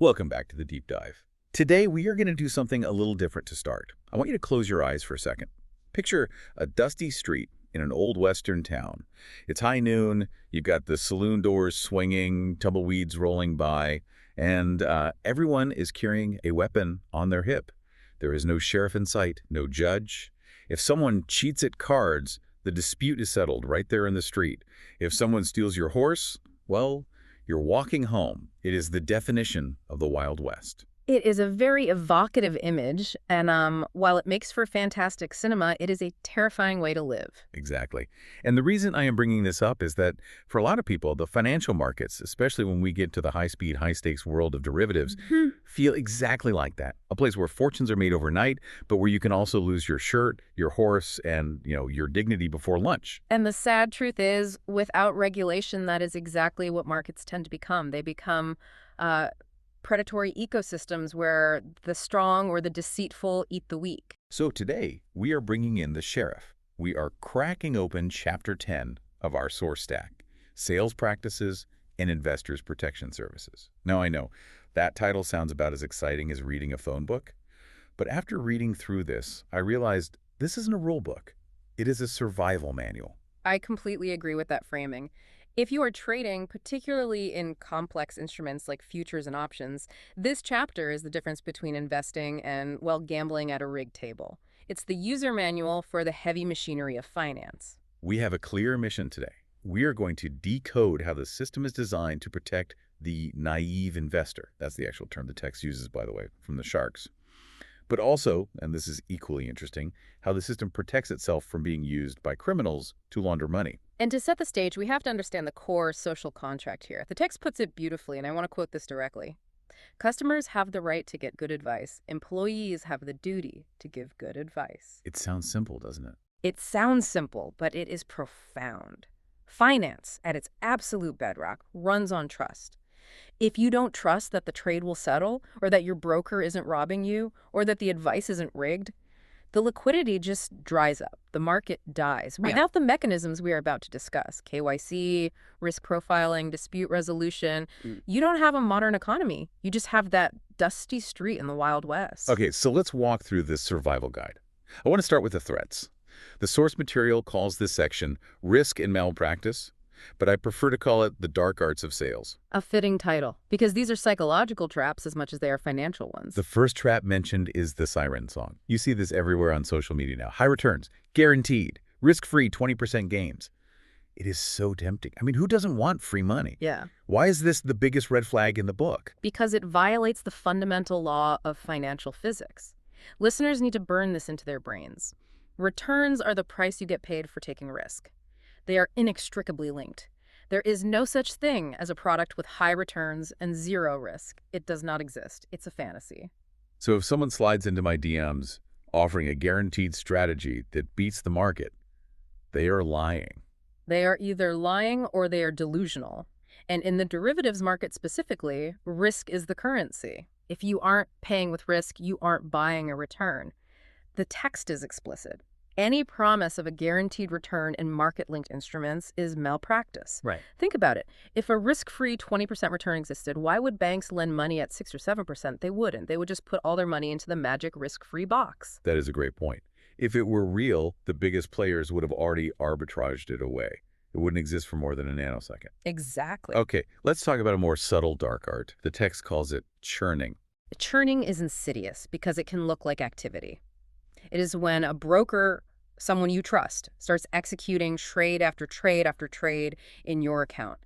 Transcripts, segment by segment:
Welcome back to the Deep Dive. Today, we are going to do something a little different to start. I want you to close your eyes for a second. Picture a dusty street in an old western town. It's high noon, you've got the saloon doors swinging, tumbleweeds rolling by, and everyone is carrying a weapon on their hip. There is no sheriff in sight, no judge. If someone cheats at cards, the dispute is settled right there in the street. If someone steals your horse, well, you're walking home. It is the definition of the Wild West. It is a very evocative image, and while it makes for fantastic cinema, it is a terrifying way to live. Exactly. And the reason I am bringing this up is that for a lot of people, the financial markets, especially when we get to the high-speed, high-stakes world of derivatives, feel exactly like that. A place where fortunes are made overnight, but where you can also lose your shirt, your horse, and your dignity before lunch. And the sad truth is, without regulation, that is exactly what markets tend to become. They become predatory ecosystems where the strong or the deceitful eat the weak. So today, we are bringing in the sheriff. We are cracking open Chapter 10 of our source stack, Sales Practices and Investors Protection Services. Now, I know that title sounds about as exciting as reading a phone book, but after reading through this, I realized this isn't a rule book. It is a survival manual. I completely agree with that framing. If you are trading, particularly in complex instruments like futures and options, this chapter is the difference between investing and, well, gambling at a rigged table. It's the user manual for the heavy machinery of finance. We have a clear mission today. We are going to decode how the system is designed to protect the naive investor. That's the actual term the text uses, by the way, from the sharks. But also, and this is equally interesting, how the system protects itself from being used by criminals to launder money. And to set the stage, we have to understand the core social contract here. The text puts it beautifully, and I want to quote this directly. Customers have the right to get good advice. Employees have the duty to give good advice. It sounds simple, doesn't it? It sounds simple, but it is profound. Finance, at its absolute bedrock, runs on trust. If you don't trust that the trade will settle, or that your broker isn't robbing you, or that the advice isn't rigged, the liquidity just dries up. The market dies. Without the mechanisms we are about to discuss, KYC, risk profiling, dispute resolution, you don't have a modern economy. You just have that dusty street in the Wild West. Okay, so let's walk through this survival guide. I want to start with the threats. The source material calls this section Risk and Malpractice, but I prefer to call it the dark arts of sales. A fitting title, because these are psychological traps as much as they are financial ones. The first trap mentioned is the siren song. You see this everywhere on social media now. High returns, guaranteed, risk-free 20% gains. It is so tempting. I mean, who doesn't want free money? Yeah. Why is this the biggest red flag in the book? Because it violates the fundamental law of financial physics. Listeners need to burn this into their brains. Returns are the price you get paid for taking risk. They are inextricably linked. There is no such thing as a product with high returns and zero risk. It does not exist. It's a fantasy. So if someone slides into my DMs offering a guaranteed strategy that beats the market, they are lying. They are either lying or they are delusional. And in the derivatives market specifically, risk is the currency. If you aren't paying with risk, you aren't buying a return. The text is explicit. Any promise of a guaranteed return in market-linked instruments is malpractice. Right. Think about it. If a risk-free 20% return existed, why would banks lend money at 6 or 7%? They wouldn't. They would just put all their money into the magic risk-free box. That is a great point. If it were real, the biggest players would have already arbitraged it away. It wouldn't exist for more than a nanosecond. Exactly. Okay, let's talk about a more subtle dark art. The text calls it churning. Churning is insidious because it can look like activity. It is when a broker, someone you trust, starts executing trade after trade after trade in your account.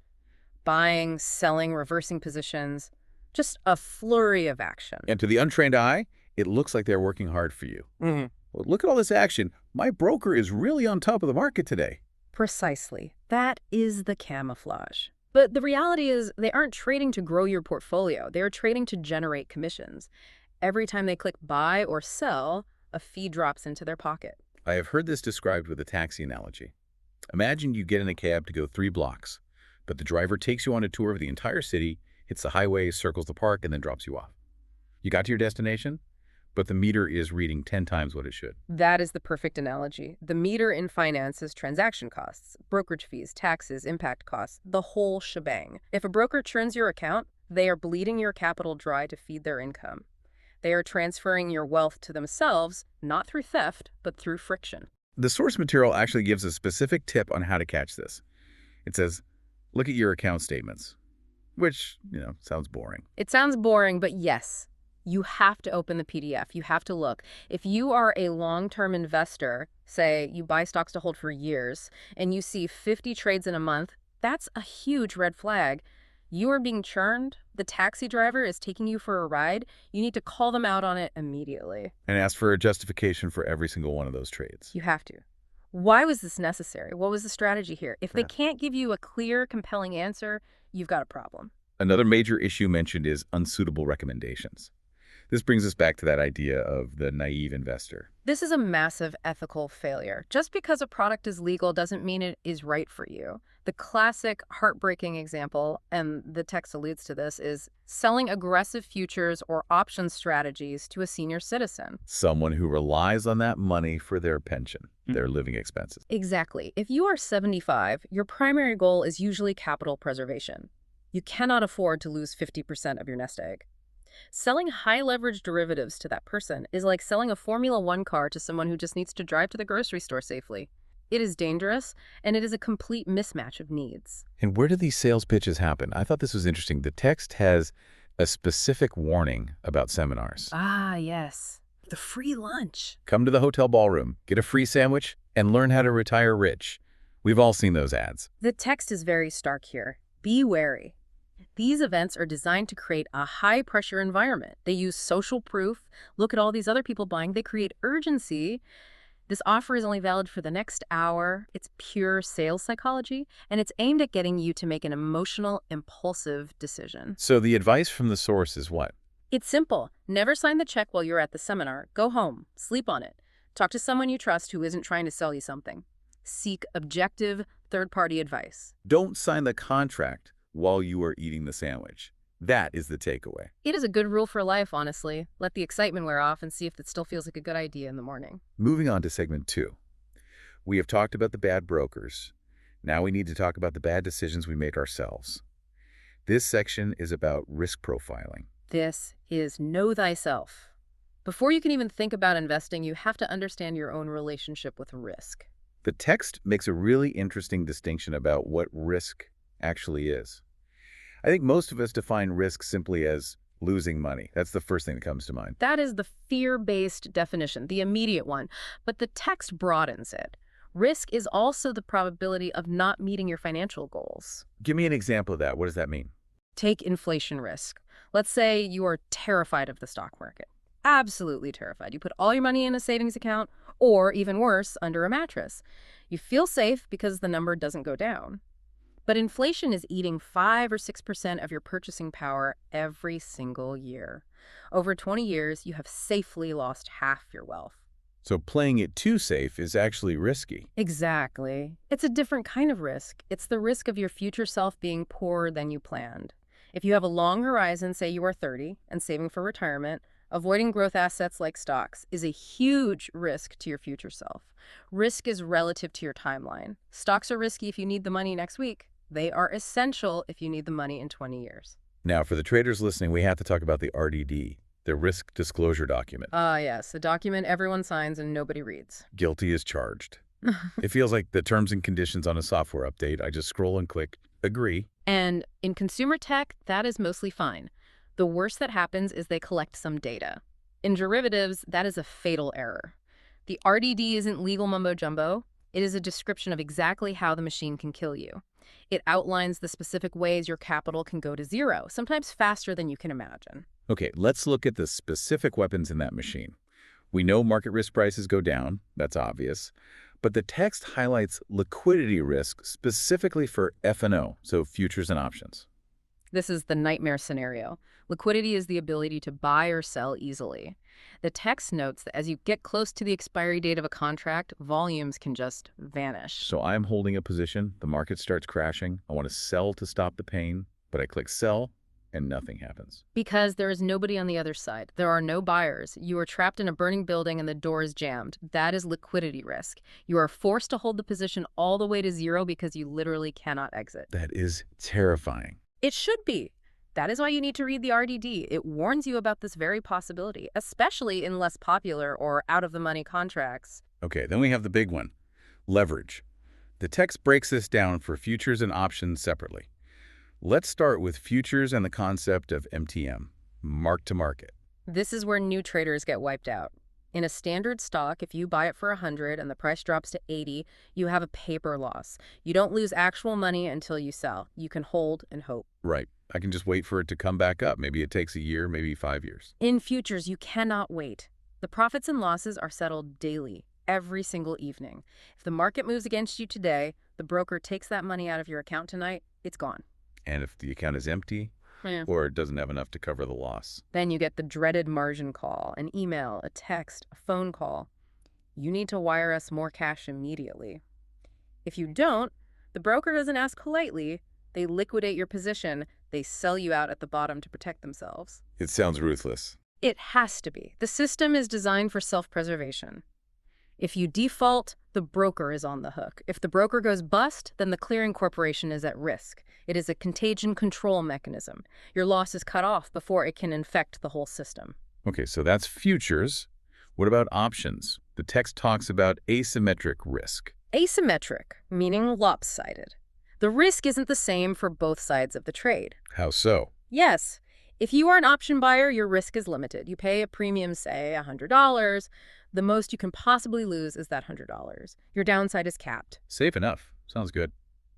Buying, selling, reversing positions, just a flurry of action. And to the untrained eye, it looks like they're working hard for you. Well, look at all this action. My broker is really on top of the market today. Precisely. That is the camouflage. But the reality is they aren't trading to grow your portfolio. They are trading to generate commissions. Every time they click buy or sell, a fee drops into their pocket. I have heard this described with a taxi analogy. Imagine you get in a cab to go 3 blocks, but the driver takes you on a tour of the entire city, hits the highway, circles the park, and then drops you off. You got to your destination, but the meter is reading 10 times what it should. That is the perfect analogy. The meter in finance is transaction costs, brokerage fees, taxes, impact costs, the whole shebang. If a broker churns your account, they are bleeding your capital dry to feed their income. They are transferring your wealth to themselves, not through theft, but through friction. The source material actually gives a specific tip on how to catch this. It says, look at your account statements, which, sounds boring. It sounds boring, but yes, you have to open the PDF. You have to look. If you are a long-term investor, say you buy stocks to hold for years, and you see 50 trades in a month, that's a huge red flag. You are being churned. The taxi driver is taking you for a ride. You need to call them out on it immediately. And ask for a justification for every single one of those trades. You have to. Why was this necessary? What was the strategy here? If they can't give you a clear, compelling answer, you've got a problem. Another major issue mentioned is unsuitable recommendations. This brings us back to that idea of the naive investor. This is a massive ethical failure. Just because a product is legal doesn't mean it is right for you. The classic heartbreaking example, and the text alludes to this, is selling aggressive futures or option strategies to a senior citizen. Someone who relies on that money for their pension, their living expenses. Exactly. If you are 75, your primary goal is usually capital preservation. You cannot afford to lose 50% of your nest egg. Selling high-leverage derivatives to that person is like selling a Formula One car to someone who just needs to drive to the grocery store safely. It is dangerous, and it is a complete mismatch of needs. And where do these sales pitches happen? I thought this was interesting. The text has a specific warning about seminars. Ah, yes. The free lunch. Come to the hotel ballroom, get a free sandwich, and learn how to retire rich. We've all seen those ads. The text is very stark here. Be wary. These events are designed to create a high-pressure environment. They use social proof. Look at all these other people buying. They create urgency. This offer is only valid for the next hour. It's pure sales psychology, and it's aimed at getting you to make an emotional, impulsive decision. So the advice from the source is what? It's simple. Never sign the check while you're at the seminar. Go home. Sleep on it. Talk to someone you trust who isn't trying to sell you something. Seek objective, third-party advice. Don't sign the contract while you are eating the sandwich. That is the takeaway. It is a good rule for life, honestly. Let the excitement wear off and see if it still feels like a good idea in the morning. Moving on to segment 2. We have talked about the bad brokers. Now we need to talk about the bad decisions we make ourselves. This section is about risk profiling. This is know thyself. Before you can even think about investing, you have to understand your own relationship with risk. The text makes a really interesting distinction about what risk actually is. I think most of us define risk simply as losing money. That's the first thing that comes to mind. That is the fear-based definition, the immediate one, but the text broadens it. Risk is also the probability of not meeting your financial goals. Give me an example of that. What does that mean? Take inflation risk. Let's say you are terrified of the stock market. Absolutely terrified. You put all your money in a savings account, or even worse, under a mattress. You feel safe because the number doesn't go down. But inflation is eating 5 or 6% of your purchasing power every single year. Over 20 years, you have safely lost half your wealth. So playing it too safe is actually risky. Exactly. It's a different kind of risk. It's the risk of your future self being poorer than you planned. If you have a long horizon, say you are 30, and saving for retirement, avoiding growth assets like stocks is a huge risk to your future self. Risk is relative to your timeline. Stocks are risky if you need the money next week. They are essential if you need the money in 20 years. Now, for the traders listening, we have to talk about the RDD, the risk disclosure document. Yes, a document everyone signs and nobody reads. Guilty as charged. It feels like the terms and conditions on a software update. I just scroll and click agree. And in consumer tech, that is mostly fine. The worst that happens is they collect some data. In derivatives, that is a fatal error. The RDD isn't legal mumbo-jumbo. It is a description of exactly how the machine can kill you. It outlines the specific ways your capital can go to zero, sometimes faster than you can imagine. Okay, let's look at the specific weapons in that machine. We know market risk prices go down. That's obvious. But the text highlights liquidity risk specifically for F&O, so futures and options. This is the nightmare scenario. Liquidity is the ability to buy or sell easily. The text notes that as you get close to the expiry date of a contract, volumes can just vanish. So I'm holding a position, the market starts crashing, I want to sell to stop the pain, but I click sell, and nothing happens. Because there is nobody on the other side. There are no buyers. You are trapped in a burning building and the door is jammed. That is liquidity risk. You are forced to hold the position all the way to zero because you literally cannot exit. That is terrifying. It should be. That is why you need to read the RDD. It warns you about this very possibility, especially in less popular or out-of-the-money contracts. Okay, then we have the big one, leverage. The text breaks this down for futures and options separately. Let's start with futures and the concept of MTM, mark-to-market. This is where new traders get wiped out. In a standard stock, if you buy it for 100 and the price drops to 80, you have a paper loss. You don't lose actual money until you sell. You can hold and hope. Right. I can just wait for it to come back up. Maybe it takes a year, maybe 5 years. In futures, you cannot wait. The profits and losses are settled daily, every single evening. If the market moves against you today, the broker takes that money out of your account tonight, it's gone. And if the account is empty, Yeah. or it doesn't have enough to cover the loss. Then you get the dreaded margin call, an email, a text, a phone call. You need to wire us more cash immediately. If you don't, the broker doesn't ask politely. They liquidate your position. They sell you out at the bottom to protect themselves. It sounds ruthless. It has to be. The system is designed for self-preservation. If you default, the broker is on the hook. If the broker goes bust, then the clearing corporation is at risk. It is a contagion control mechanism. Your loss is cut off before it can infect the whole system. Okay, so that's futures. What about options? The text talks about asymmetric risk. Asymmetric, meaning lopsided. The risk isn't the same for both sides of the trade. How so? Yes, if you are an option buyer, your risk is limited. You pay a premium, say $100. The most you can possibly lose is that $100. Your downside is capped. Safe enough. Sounds good.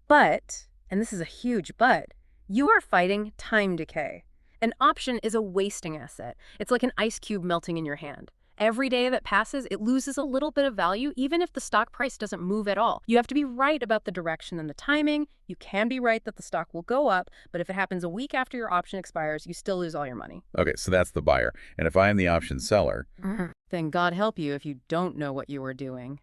But, and this is a huge but, you are fighting time decay. An option is a wasting asset. It's like an ice cube melting in your hand. Every day that passes, it loses a little bit of value, even if the stock price doesn't move at all. You have to be right about the direction and the timing. You can be right that the stock will go up, but if it happens a week after your option expires, you still lose all your money. Okay, so that's the buyer. And if I am the option seller, Then God help you if you don't know what you are doing.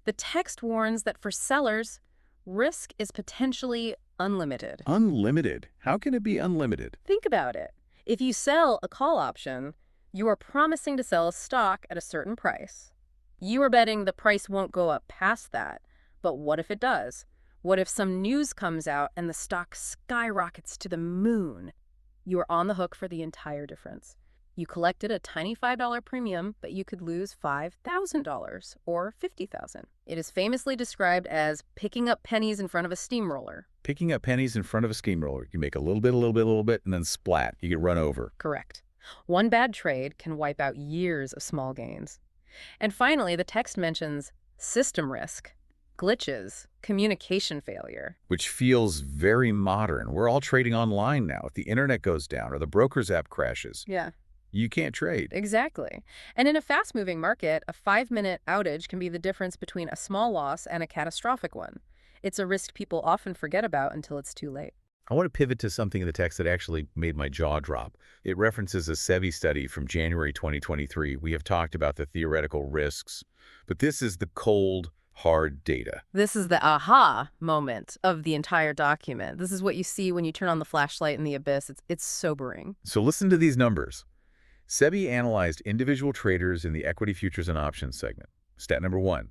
The text warns that for sellers, risk is potentially unlimited. unlimited. How can it be unlimited? Think about it. If you sell a call option, you are promising to sell a stock at a certain price. You are betting the price won't go up past that. But what if it does? What if some news comes out and the stock skyrockets to the moon? You are on the hook for the entire difference. You collected a tiny $5 premium, but you could lose $5,000 or $50,000. It is famously described as picking up pennies in front of a steamroller. Picking up pennies in front of a steamroller. You make a little bit, a little bit, a little bit, and then splat. You get run over. Correct. One bad trade can wipe out years of small gains. And finally, the text mentions system risk, glitches, communication failure. Which feels very modern. We're all trading online now. If the internet goes down or the broker's app crashes, Yeah, you can't trade. exactly. And in a fast-moving market, a 5-minute outage can be the difference between a small loss and a catastrophic one. It's a risk people often forget about until it's too late. I want to pivot to something in the text that actually made my jaw drop. It references a SEBI study from January 2023. We have talked about the theoretical risks, but this is the cold, hard data. This is the aha moment of the entire document. This is what you see when you turn on the flashlight in the abyss. It's sobering. So listen to these numbers. SEBI analyzed individual traders in the equity futures and options segment. Stat number 1,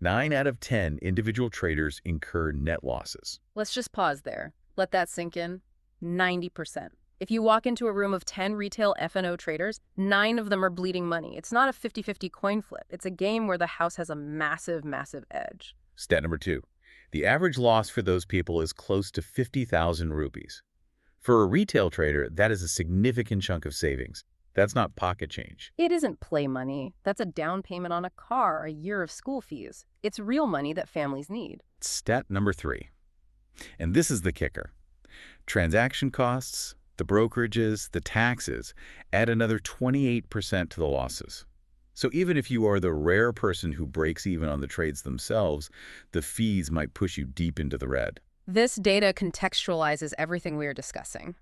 9 out of 10 individual traders incur net losses. Let's just pause there. Let that sink in. 90%. If you walk into a room of 10 retail F&O traders, 9 of them are bleeding money. It's not a 50-50 coin flip. It's a game where the house has a massive, massive edge. Stat number 2, the average loss for those people is close to 50,000 rupees. For a retail trader, that is a significant chunk of savings. That's not pocket change. It isn't play money. That's a down payment on a car, a year of school fees. It's real money that families need. Stat number 3, and this is the kicker. Transaction costs, the brokerages, the taxes add another 28% to the losses. So even if you are the rare person who breaks even on the trades themselves, the fees might push you deep into the red. This data contextualizes everything we are discussing.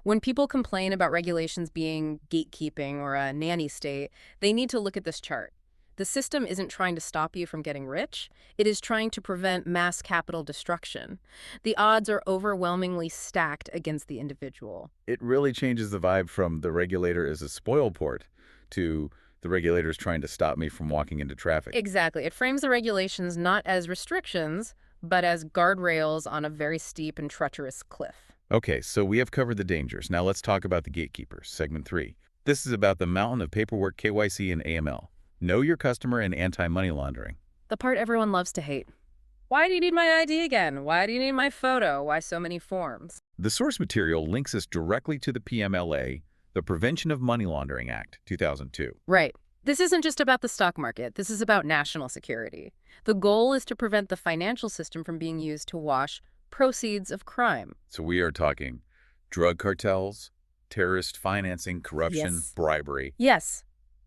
When people complain about regulations being gatekeeping or a nanny state, they need to look at this chart. The system isn't trying to stop you from getting rich. It is trying to prevent mass capital destruction. The odds are overwhelmingly stacked against the individual. It really changes the vibe from the regulator is a spoilport to the regulator's trying to stop me from walking into traffic. Exactly. It frames the regulations not as restrictions, but as guardrails on a very steep and treacherous cliff. Okay, so we have covered the dangers. Now let's talk about the gatekeepers, segment 3. This is about the mountain of paperwork, KYC, and AML. Know your customer and anti-money laundering. The part everyone loves to hate. Why do you need my ID again? Why do you need my photo? Why so many forms? The source material links us directly to the PMLA, the Prevention of Money Laundering Act, 2002. Right. This isn't just about the stock market. This is about national security. The goal is to prevent the financial system from being used to wash proceeds of crime. So we are talking drug cartels, terrorist financing, corruption, Yes. bribery. Yes,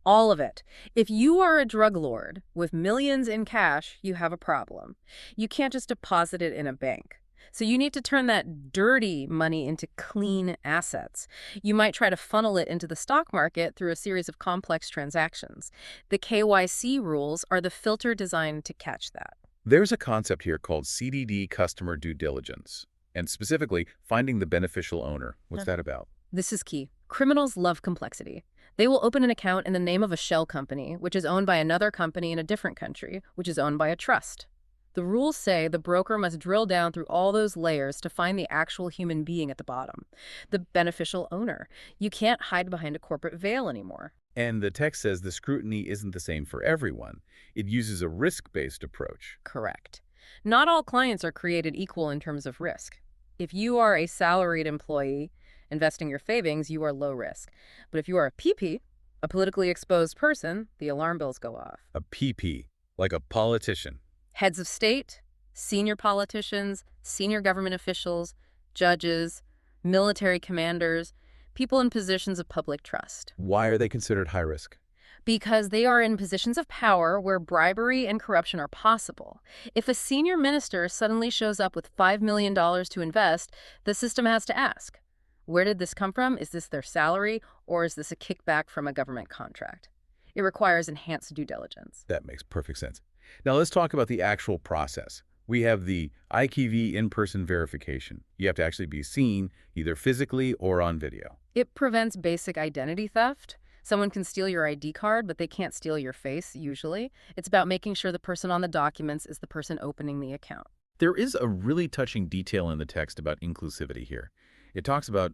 all of it. If you are a drug lord with millions in cash, you have a problem. You can't just deposit it in a bank. So you need to turn that dirty money into clean assets. You might try to funnel it into the stock market through a series of complex transactions. The KYC rules are the filter designed to catch that. There's a concept here called CDD, customer due diligence, and specifically finding the beneficial owner. What's that about? This is key. Criminals love complexity. They will open an account in the name of a shell company, which is owned by another company in a different country, which is owned by a trust. The rules say the broker must drill down through all those layers to find the actual human being at the bottom, the beneficial owner. You can't hide behind a corporate veil anymore. And the text says the scrutiny isn't the same for everyone. It uses a risk-based approach. Correct. Not all clients are created equal in terms of risk. If you are a salaried employee investing your savings, you are low risk. But if you are a PP, a politically exposed person, the alarm bells go off. A PP, like a politician. Heads of state, senior politicians, senior government officials, judges, military commanders, people in positions of public trust. Why are they considered high risk? Because they are in positions of power where bribery and corruption are possible. If a senior minister suddenly shows up with $5 million to invest, the system has to ask, where did this come from? Is this their salary, or is this a kickback from a government contract? It requires enhanced due diligence. That makes perfect sense. Now let's talk about the actual process. We have the IQV in-person verification. You have to actually be seen either physically or on video. It prevents basic identity theft. Someone can steal your ID card, but they can't steal your face, usually. It's about making sure the person on the documents is the person opening the account. There is a really touching detail in the text about inclusivity here. It talks about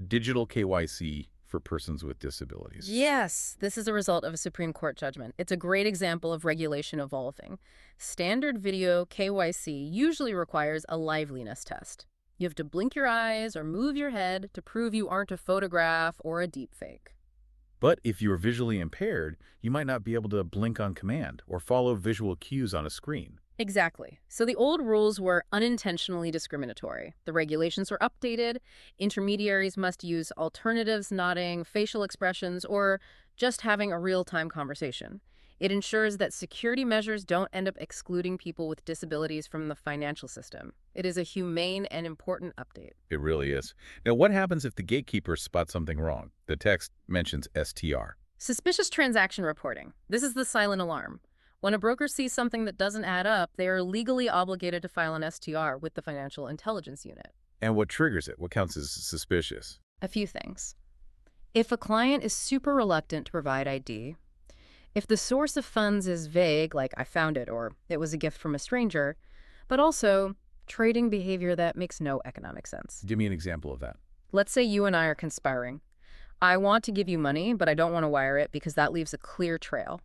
digital KYC for persons with disabilities. Yes, this is a result of a Supreme Court judgment. It's a great example of regulation evolving. Standard video KYC usually requires a liveliness test. You have to blink your eyes or move your head to prove you aren't a photograph or a deepfake. But if you're visually impaired, you might not be able to blink on command or follow visual cues on a screen. Exactly. So the old rules were unintentionally discriminatory. The regulations were updated. Intermediaries must use alternatives, nodding, facial expressions, or just having a real-time conversation. It ensures that security measures don't end up excluding people with disabilities from the financial system. It is a humane and important update. It really is. Now, what happens if the gatekeeper spots something wrong? The text mentions STR. Suspicious transaction reporting. This is the silent alarm. When a broker sees something that doesn't add up, they are legally obligated to file an STR with the Financial Intelligence Unit. And what triggers it? What counts as suspicious? A few things. If a client is super reluctant to provide ID, if the source of funds is vague, like I found it or it was a gift from a stranger, but also trading behavior that makes no economic sense. Give me an example of that. Let's say you and I are conspiring. I want to give you money, but I don't want to wire it because that leaves a clear trail.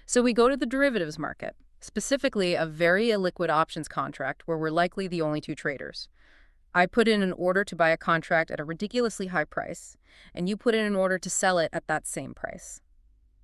So we go to the derivatives market, specifically a very illiquid options contract where we're likely the only two traders. I put in an order to buy a contract at a ridiculously high price, and you put in an order to sell it at that same price.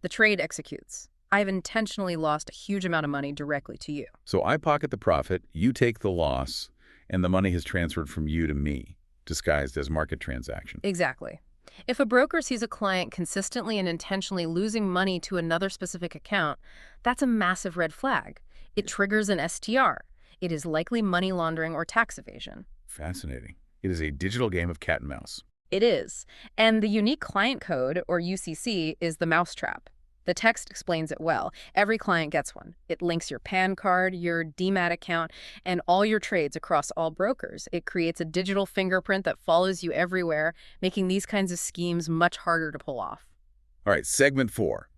The trade executes. I've intentionally lost a huge amount of money directly to you. So I pocket the profit, you take the loss, and the money has transferred from you to me, disguised as market transaction. Exactly. If a broker sees a client consistently and intentionally losing money to another specific account, that's a massive red flag. It triggers an STR. It is likely money laundering or tax evasion. Fascinating. It is a digital game of cat and mouse. It is. And the unique client code, or UCC, is the mousetrap. The text explains it well. Every client gets one. It links your PAN card, your DMAT account, and all your trades across all brokers. It creates a digital fingerprint that follows you everywhere, making these kinds of schemes much harder to pull off. All right, segment 4.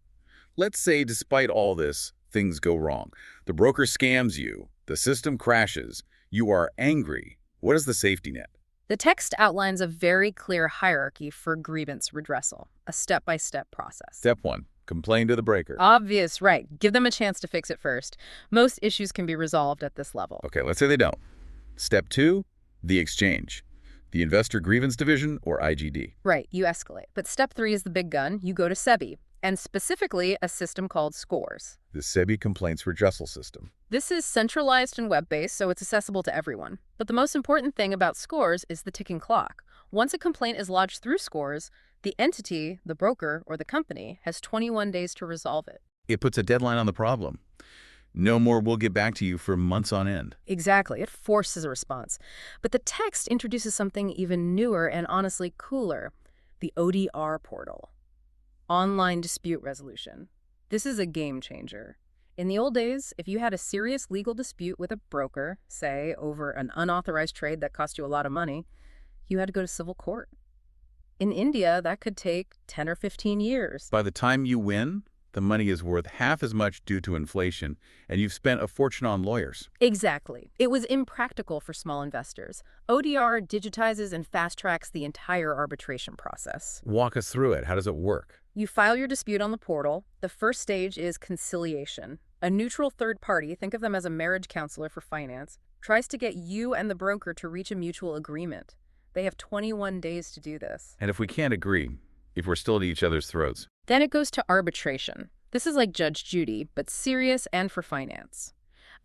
Let's say despite all this, things go wrong. The broker scams you. The system crashes. You are angry. What is the safety net? The text outlines a very clear hierarchy for grievance redressal, a step-by-step process. Step 1. Complain to the broker. Obvious, right. Give them a chance to fix it first. Most issues can be resolved at this level. Okay, let's say they don't. Step 2. The exchange. The Investor Grievance Division, or IGD. Right, you escalate. But step 3 is the big gun. You go to SEBI, and specifically a system called SCORES. The SEBI Complaints Redressal System. This is centralized and web-based, so it's accessible to everyone. But the most important thing about SCORES is the ticking clock. Once a complaint is lodged through SCORES, the entity, the broker, or the company has 21 days to resolve it. It puts a deadline on the problem. No more "we'll get back to you" for months on end. Exactly. It forces a response. But the text introduces something even newer and honestly cooler, the ODR portal. Online dispute resolution. This is a game changer. In the old days, if you had a serious legal dispute with a broker, say over an unauthorized trade that cost you a lot of money, you had to go to civil court. In India, that could take 10 or 15 years. By the time you win, the money is worth half as much due to inflation, and you've spent a fortune on lawyers. Exactly. It was impractical for small investors. ODR digitizes and fast-tracks the entire arbitration process. Walk us through it. How does it work? You file your dispute on the portal. The first stage is conciliation. A neutral third party, think of them as a marriage counselor for finance, tries to get you and the broker to reach a mutual agreement. They have 21 days to do this. And if we can't agree, if we're still at each other's throats? Then it goes to arbitration. This is like Judge Judy, but serious and for finance.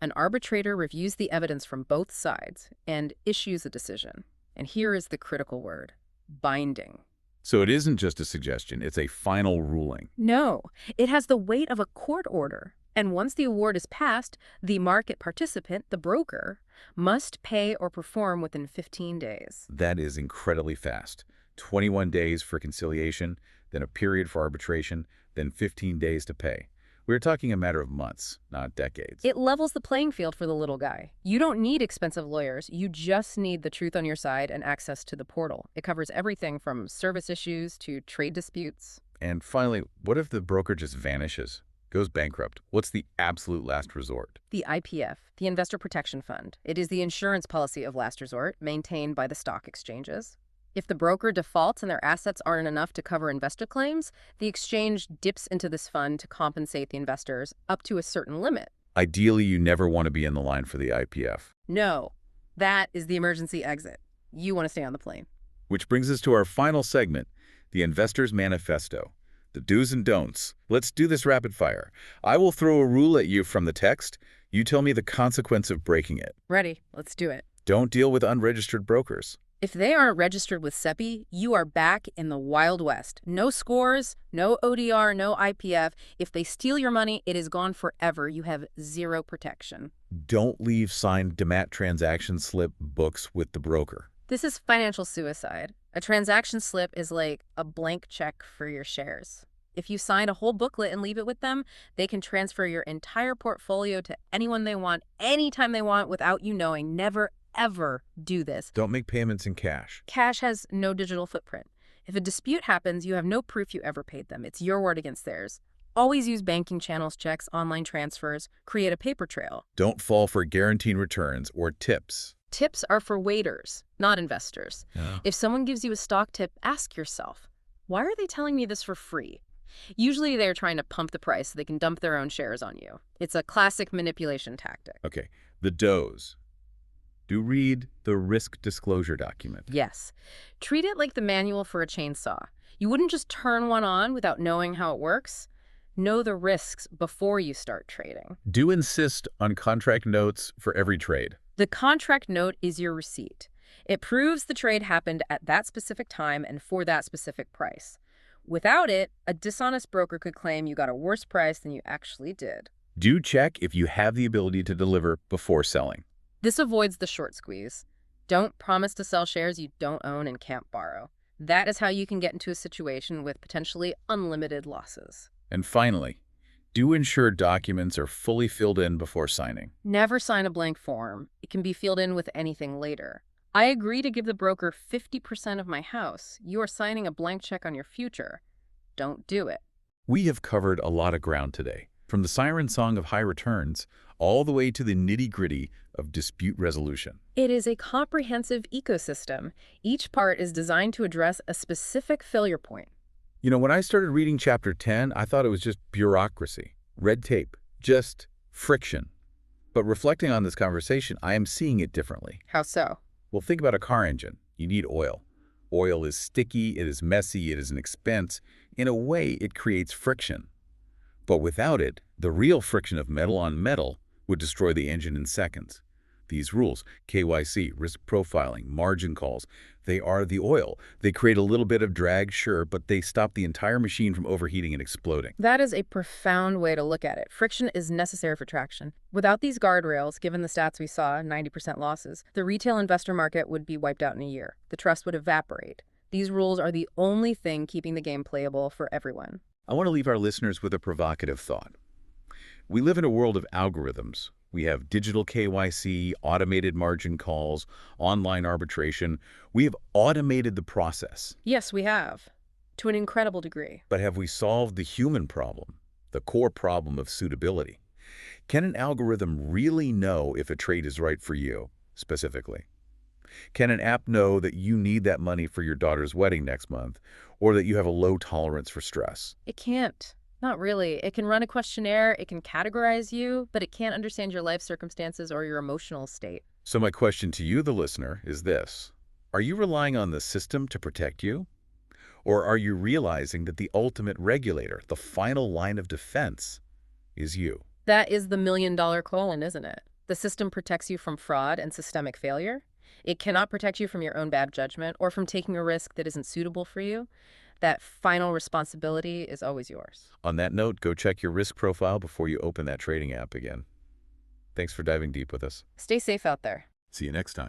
An arbitrator reviews the evidence from both sides and issues a decision. And here is the critical word: binding. So it isn't just a suggestion, it's a final ruling. No, it has the weight of a court order. And once the award is passed, the market participant, the broker, must pay or perform within 15 days. That is incredibly fast. 21 days for conciliation, then a period for arbitration, then 15 days to pay. We're talking a matter of months, not decades. It levels the playing field for the little guy. You don't need expensive lawyers. You just need the truth on your side and access to the portal. It covers everything from service issues to trade disputes. And finally, what if the broker just vanishes, goes bankrupt? What's the absolute last resort? The IPF, the Investor Protection Fund. It is the insurance policy of last resort, maintained by the stock exchanges. If the broker defaults and their assets aren't enough to cover investor claims, the exchange dips into this fund to compensate the investors up to a certain limit. Ideally, you never want to be in the line for the IPF. No, that is the emergency exit. You want to stay on the plane. Which brings us to our final segment, the Investor's Manifesto. The do's and don'ts. Let's do this rapid fire. I will throw a rule at you from the text. You tell me the consequence of breaking it. Ready? Let's do it. Don't deal with unregistered brokers. If they aren't registered with SEBI, you are back in the Wild West. No SCORES, no ODR, no IPF. If they steal your money, it is gone forever. You have zero protection. Don't leave signed DMAT transaction slip books with the broker. This is financial suicide. A transaction slip is like a blank check for your shares. If you sign a whole booklet and leave it with them, they can transfer your entire portfolio to anyone they want, anytime they want, without you knowing. Never, ever do this. Don't make payments in cash. Cash has no digital footprint. If a dispute happens, you have no proof you ever paid them. It's your word against theirs. Always use banking channels, checks, online transfers. Create a paper trail. Don't fall for guaranteed returns or tips. Tips are for waiters, not investors. Yeah. If someone gives you a stock tip, ask yourself, why are they telling me this for free? Usually they're trying to pump the price so they can dump their own shares on you. It's a classic manipulation tactic. Okay, the do's. Do read the risk disclosure document. Yes. Treat it like the manual for a chainsaw. You wouldn't just turn one on without knowing how it works. Know the risks before you start trading. Do insist on contract notes for every trade. The contract note is your receipt. It proves the trade happened at that specific time and for that specific price. Without it, a dishonest broker could claim you got a worse price than you actually did. Do check if you have the ability to deliver before selling. This avoids the short squeeze. Don't promise to sell shares you don't own and can't borrow. That is how you can get into a situation with potentially unlimited losses. And finally, do ensure documents are fully filled in before signing. Never sign a blank form. It can be filled in with anything later. I agree to give the broker 50% of my house. You are signing a blank check on your future. Don't do it. We have covered a lot of ground today, from the siren song of high returns all the way to the nitty-gritty of dispute resolution. It is a comprehensive ecosystem. Each part is designed to address a specific failure point. You know, when I started reading Chapter 10, I thought it was just bureaucracy, red tape, just friction. But reflecting on this conversation, I am seeing it differently. How so? Well, think about a car engine. You need oil. Oil is sticky, it is messy, it is an expense. In a way, it creates friction. But without it, the real friction of metal on metal would destroy the engine in seconds. These rules, KYC, risk profiling, margin calls, they are the oil. They create a little bit of drag, sure, but they stop the entire machine from overheating and exploding. That is a profound way to look at it. Friction is necessary for traction. Without these guardrails, given the stats we saw, 90% losses, the retail investor market would be wiped out in a year. The trust would evaporate. These rules are the only thing keeping the game playable for everyone. I want to leave our listeners with a provocative thought. We live in a world of algorithms. We have digital KYC, automated margin calls, online arbitration. We have automated the process. Yes, we have, to an incredible degree. But have we solved the human problem, the core problem of suitability? Can an algorithm really know if a trade is right for you, specifically? Can an app know that you need that money for your daughter's wedding next month, or that you have a low tolerance for stress? It can't. Not really. It can run a questionnaire, it can categorize you, but it can't understand your life circumstances or your emotional state. So my question to you, the listener, is this. Are you relying on the system to protect you? Or are you realizing that the ultimate regulator, the final line of defense, is you? That is the million-dollar colon, isn't it? The system protects you from fraud and systemic failure. It cannot protect you from your own bad judgment or from taking a risk that isn't suitable for you. That final responsibility is always yours. On that note, go check your risk profile before you open that trading app again. Thanks for diving deep with us. Stay safe out there. See you next time.